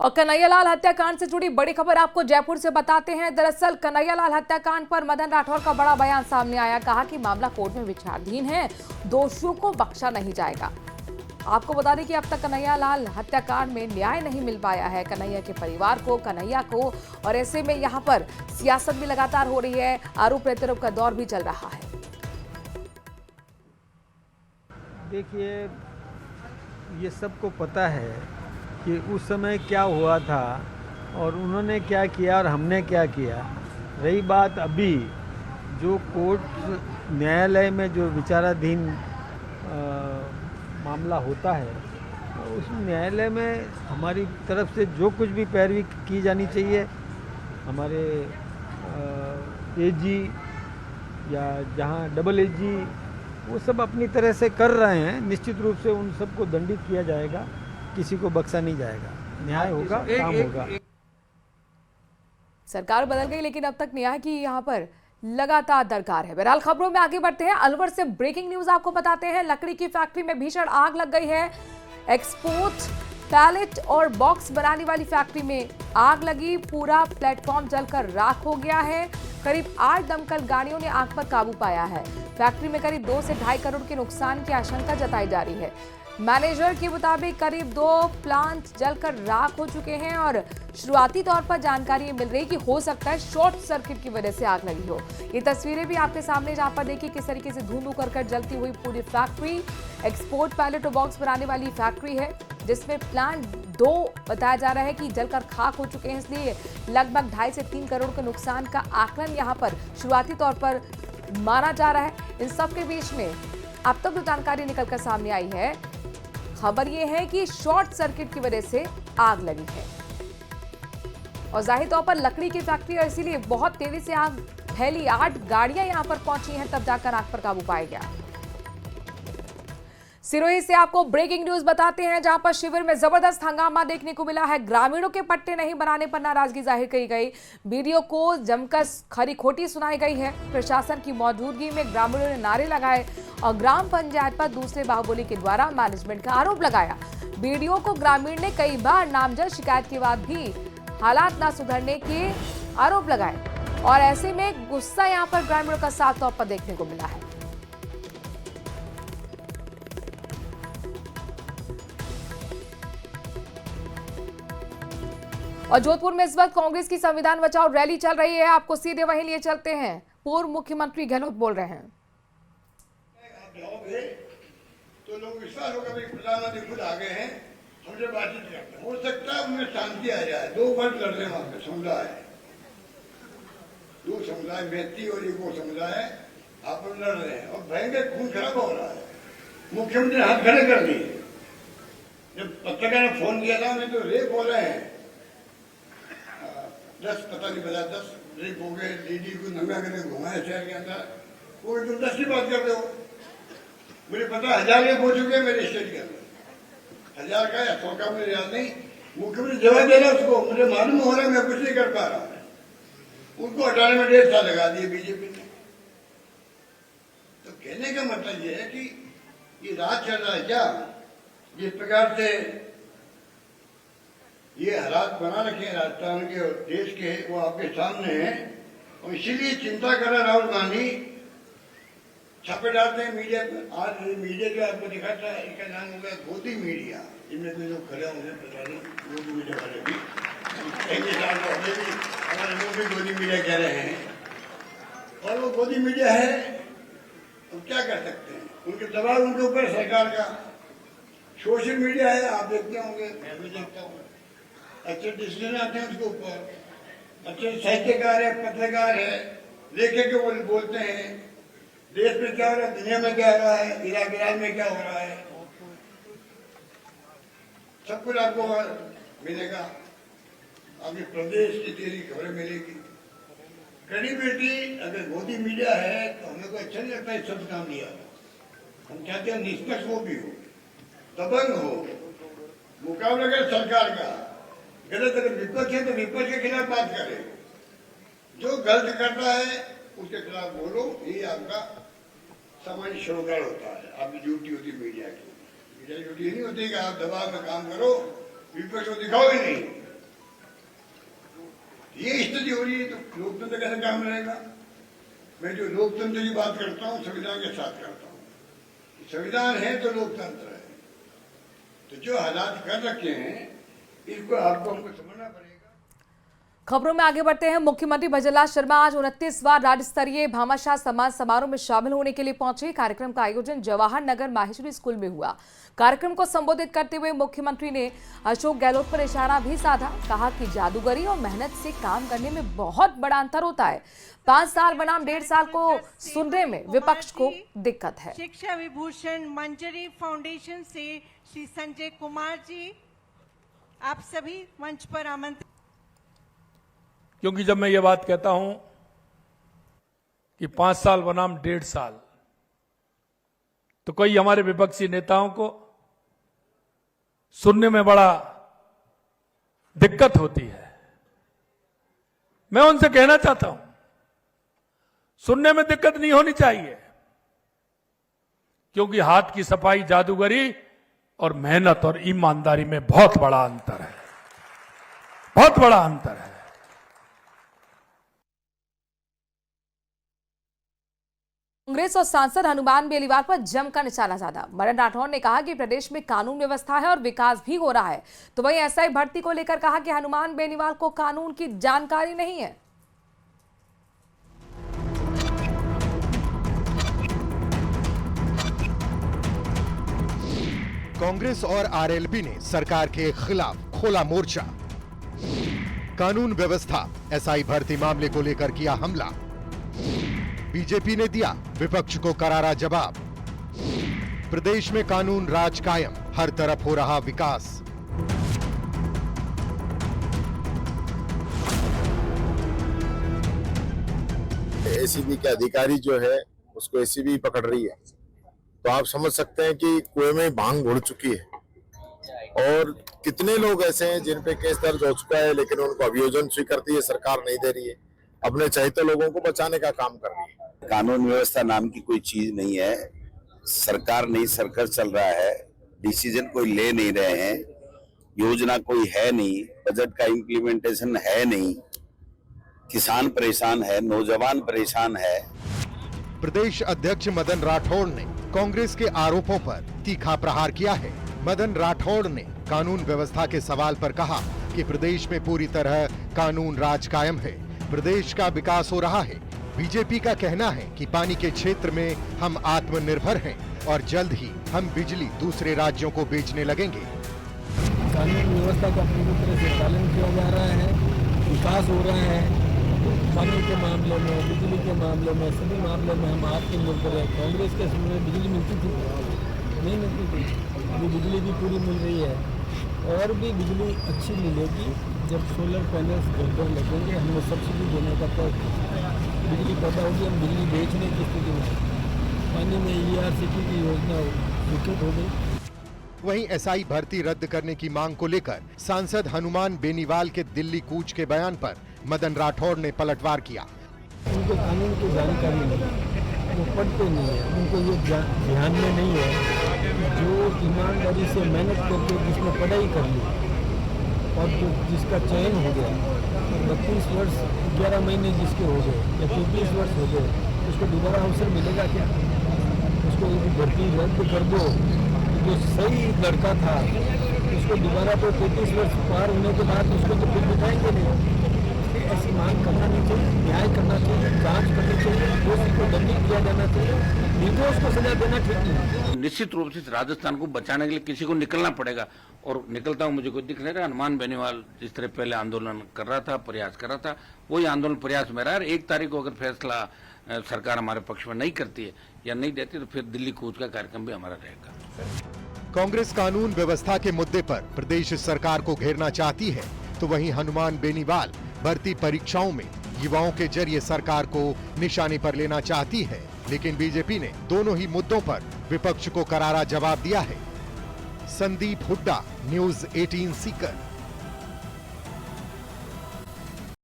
और कन्हैयालाल हत्याकांड से जुड़ी बड़ी खबर आपको जयपुर से बताते हैं। दरअसल कन्हैयालाल हत्याकांड पर मदन राठौर का बड़ा बयान सामने आया। कहा कि मामला कोर्ट में विचाराधीन है, दोषियों को बख्शा नहीं जाएगा। आपको बता दें कि अब तक कन्हैयालाल हत्याकांड में न्याय नहीं मिल पाया है कन्हैया के परिवार को, कन्हैया को। और ऐसे में यहाँ पर सियासत भी लगातार हो रही है, आरोप प्रत्यारोप का दौर भी चल रहा है। देखिए, ये सबको पता है कि उस समय क्या हुआ था और उन्होंने क्या किया और हमने क्या किया। रही बात अभी जो कोर्ट न्यायालय में जो विचाराधीन मामला होता है, उस न्यायालय में हमारी तरफ से जो कुछ भी पैरवी की जानी चाहिए, हमारे एजी या जहाँ डबल एजी वो सब अपनी तरह से कर रहे हैं। निश्चित रूप से उन सबको दंडित किया जाएगा, किसी को बख्शा नहीं जाएगा, न्याय होगा, काम होगा। सरकार बदल गई लेकिन अब तक न्याय की यहाँ पर लगातार दरकार है। बहरहाल खबरों में आगे बढ़ते हैं। अलवर से ब्रेकिंग न्यूज आपको बताते हैं। लकड़ी की फैक्ट्री में भीषण आग लग गई है। एक्सपोर्ट पैलेट और बॉक्स बनाने वाली फैक्ट्री में आग लगी। पूरा प्लेटफॉर्म जलकर राख हो गया है। करीब 8 दमकल गाड़ियों ने आग पर काबू पाया है। फैक्ट्री में करीब 2 से 2.5 करोड़ के नुकसान की आशंका जताई जा रही है। मैनेजर के मुताबिक करीब 2 प्लांट जलकर राख हो चुके हैं और शुरुआती तौर पर जानकारी मिल रही कि हो सकता है शॉर्ट सर्किट की वजह से आग लगी हो। ये तस्वीरें भी आपके सामने, जहां पर देखिए किस तरीके से धुंध कर जलती हुई पूरी फैक्ट्री। एक्सपोर्ट पैलेट और बॉक्स बनाने वाली फैक्ट्री है जिसमें प्लांट 2 बताया जा रहा है कि जलकर खाक हो चुके हैं। इसलिए लगभग 2.5 से 3 करोड़ के नुकसान का आकलन यहाँ पर शुरुआती तौर पर माना जा रहा है। इन सब के बीच में अब तक जो जानकारी निकलकर सामने आई है, खबर यह है कि शॉर्ट सर्किट की वजह से आग लगी है और जाहिर तौर पर लकड़ी की फैक्ट्री है, इसीलिए बहुत तेजी से आग फैली। 8 गाड़ियां यहां पर पहुंची हैं, तब जाकर आग पर काबू पाया गया। सिरोही से आपको ब्रेकिंग न्यूज बताते हैं, जहां पर शिविर में जबरदस्त हंगामा देखने को मिला है। ग्रामीणों के पट्टे नहीं बनाने पर नाराजगी जाहिर की गई। वीडियो को जमकर खरी खोटी सुनाई गई है। प्रशासन की मौजूदगी में ग्रामीणों ने नारे लगाए और ग्राम पंचायत पर दूसरे बाहुबली के द्वारा मैनेजमेंट का आरोप लगाया। वीडियो को ग्रामीण ने कई बार नामजद शिकायत के बाद भी हालात न सुधरने के आरोप लगाए और ऐसे में गुस्सा यहां पर ग्रामीणों का साफ तौर पर देखने को मिला है। और जोधपुर में इस वक्त कांग्रेस की संविधान बचाओ रैली चल रही है। आपको सीधे वहीं लिए चलते हैं। पूर्व मुख्यमंत्री गहलोत बोल रहे हैं। तो लोग विश्वास होगा कि प्रधानमंत्री खुद आ गए हैं, हमसे बातचीत करते हैं। हो सकता है उनमें शांति आ जाए। 2 वर्ग लड़ रहे हैं वहां पे समुदाय, 2 समुदाय, व्यक्ति और एक वो समुदाय आप लड़ रहे हैं और भयंकर खून खराब हो रहा है। मुख्यमंत्री हाथ खड़े कर दिए। जब पत्रकार ने फोन किया था उन्हें तो रेप हो रहे हैं, 10 पता नहीं बता 10 रेप हो गए। लेडी को नंगा करके घुमाया शहर के अंदर। वो तुम 10 की बात करते हो। मुझे पता 1000 रेप हो चुके हैं मेरे स्टेट के अंदर। 1000 का या 100 का मुझे याद नहीं। मुख्यमंत्री जवाब दे रहा है उसको, मुझे मालूम हो रहा है मैं कुछ नहीं कर पा रहा। उनको हटाने में 1.5 साल लगा दिए बीजेपी ने। तो कहने का मतलब ये है कि ये राज चल रहा है क्या, जिस प्रकार से ये हालात बना रखे हैं राजस्थान के और देश के, वो आपके सामने है। और इसीलिए चिंता कर रहे राहुल गांधी, छापे डालते हैं मीडिया पर। आज मीडिया जो आपको दिखाता है, इसका नाम हो गया गोदी मीडिया। इनमें तो जो खड़े होंगे पता नहीं गोदी मीडिया वाले भी हमारे लोग भी गोदी मीडिया कह रहे हैं और वो गोदी मीडिया है। तो क्या कर सकते हैं, उनके दबाव उनके ऊपर सरकार का। सोशल मीडिया है, आप देखते होंगे, मैं भी देखता हूँ। अच्छे डिसीजन आते हैं उसके ऊपर। अच्छे साहित्यकार है, पत्रकार है, लेखक वो बोलते हैं देश में क्या हो रहा है, दुनिया में क्या हो रहा है, इराक ईरान में क्या हो रहा है, सब कुछ आपको मिलेगा। अभी प्रदेश की तेरी खबरें मिलेगी। क्रेडिबिलिटी अगर मोदी मीडिया है तो हमें को अच्छा नहीं लगता है शब्द काम लिया। हम चाहते हैं निष्पक्ष वो भी हो, दबंग हो, मुकाबला करे सरकार का। गलत अगर विपक्ष है तो विपक्ष के खिलाफ बात करे, जो गलत करता है उसके खिलाफ बोलो। ये आपका सामान्य श्रोकार होता है, आपकी ड्यूटी होती है मीडिया की। मीडिया की ड्यूटी नहीं होती कि आप दबाव में काम करो, विपक्ष को दिखाओ ही नहीं। ये स्थिति हो रही है तो लोकतंत्र कैसे काम रहेगा? मैं जो लोकतंत्र की बात करता हूँ संविधान के साथ करता हूँ। संविधान है तो लोकतंत्र है। तो जो हालात कर रखे हैं इसको हमको समझना पड़ेगा। खबरों में आगे बढ़ते हैं। मुख्यमंत्री भजनलाल शर्मा आज 29वां राज्य स्तरीय भामाशाह सम्मान समारोह में शामिल होने के लिए पहुंचे। कार्यक्रम का आयोजन जवाहर नगर माहेश्वरी स्कूल में हुआ। कार्यक्रम को संबोधित करते हुए मुख्यमंत्री ने अशोक गहलोत पर इशारा भी साधा। कहा कि जादूगरी और मेहनत से काम करने में बहुत बड़ा अंतर होता है। 5 साल बनाम 1.5 साल को सुनने में विपक्ष को दिक्कत है। शिक्षा विभूषण मंजरी फाउंडेशन से श्री संजय कुमार जी, आप सभी मंच पर आमंत्रित। क्योंकि जब मैं ये बात कहता हूं कि 5 साल बनाम 1.5 साल, तो कई हमारे विपक्षी नेताओं को सुनने में बड़ा दिक्कत होती है। मैं उनसे कहना चाहता हूं, सुनने में दिक्कत नहीं होनी चाहिए, क्योंकि हाथ की सफाई, जादूगरी और मेहनत और ईमानदारी में बहुत बड़ा अंतर है, बहुत बड़ा अंतर है। कांग्रेस और सांसद हनुमान बेनीवाल पर जमकर निशाना साधा। मदन राठौर ने कहा कि प्रदेश में कानून व्यवस्था है और विकास भी हो रहा है। तो वहीं एसआई भर्ती को लेकर कहा कि हनुमान बेनीवाल को कानून की जानकारी नहीं है। कांग्रेस और आरएलपी ने सरकार के खिलाफ खोला मोर्चा। कानून व्यवस्था, एसआई भर्ती मामले को लेकर किया हमला। बीजेपी ने दिया विपक्ष को करारा जवाब। प्रदेश में कानून राज कायम, हर तरफ हो रहा विकास। एसीबी के अधिकारी जो है उसको एसीबी पकड़ रही है, तो आप समझ सकते हैं कि कुएं में भांग घुल चुकी है। और कितने लोग ऐसे हैं जिन पे केस दर्ज हो चुका है, लेकिन उनको अभियोजन स्वीकृति है सरकार नहीं दे रही है, अपने चहेते लोगों को बचाने का काम कर रही है। कानून व्यवस्था नाम की कोई चीज नहीं है। सरकार नहीं, सर्कस चल रहा है, डिसीजन कोई ले नहीं रहे हैं, योजना कोई है नहीं, बजट का इम्प्लीमेंटेशन है नहीं, किसान परेशान है, नौजवान परेशान है। प्रदेश अध्यक्ष मदन राठौड़ ने कांग्रेस के आरोपों पर तीखा प्रहार किया है। मदन राठौड़ ने कानून व्यवस्था के सवाल पर कहा कि प्रदेश में पूरी तरह कानून राज कायम है, प्रदेश का विकास हो रहा है। बीजेपी का कहना है कि पानी के क्षेत्र में हम आत्मनिर्भर हैं और जल्द ही हम बिजली दूसरे राज्यों को बेचने लगेंगे। कानून व्यवस्था का पूरी तरह से पालन किया जा रहा है, विकास हो रहा है। पानी के मामले में, बिजली के मामले में, सभी मामले में हम आत्मनिर्भर है। कांग्रेस के समय में बिजली मिलती थी, नहीं मिलती थी, अभी बिजली भी पूरी मिल रही है और भी बिजली अच्छी मिलेगी जब सोलर पैनल्स घर पर लगेंगे। हमें सब्सिडी देने का बिजली पैदा होगी, हम बिजली बेचने की स्थिति में। पानी में ERCP की योजना स्वीकृत हो गई। वहीं एसआई भर्ती रद्द करने की मांग को लेकर सांसद हनुमान बेनीवाल के दिल्ली कूच के बयान पर मदन राठौड़ ने पलटवार किया। उनको कानून की जानकारी नहीं है, वो पढ़ते नहीं है, उनको ये ध्यान में नहीं है। जो ईमानदारी से मेहनत करके जिसने पढ़ाई कर ली और जो जिसका चयन हो गया, 32 वर्ष 11 महीने जिसके हो गए या 33 वर्ष हो गए, उसको दोबारा अवसर मिलेगा क्या? उसको भर्ती रद्द कर दो। जो सही लड़का था उसको दोबारा तो 33 वर्ष पार होने के बाद उसको तो फिर बिठाएंगे नहीं। ऐसी मांग करना नहीं चाहिए, न्याय करना चाहिए, जांच करनी चाहिए, दोषी को दंडित किया जाना चाहिए, निर्दोष को सजा देना ठीक नहीं। निश्चित रूप से राजस्थान को बचाने के लिए किसी को निकलना पड़ेगा और निकलता हूं मुझे कोई दिख नहीं रहा। हनुमान बेनीवाल जिस तरह पहले आंदोलन कर रहा था, प्रयास कर रहा था, वही आंदोलन प्रयास में रहा है। 1 तारीख को अगर फैसला सरकार हमारे पक्ष में नहीं करती है या नहीं देती तो फिर दिल्ली कूच का कार्यक्रम भी हमारा रहेगा। कांग्रेस कानून व्यवस्था के मुद्दे पर प्रदेश सरकार को घेरना चाहती है, तो वहीं हनुमान बेनीवाल भर्ती परीक्षाओं में युवाओं के जरिए सरकार को निशाने पर लेना चाहती है। लेकिन बीजेपी ने दोनों ही मुद्दों पर विपक्ष को करारा जवाब दिया है। संदीप हुड्डा, न्यूज़ 18 सीकर।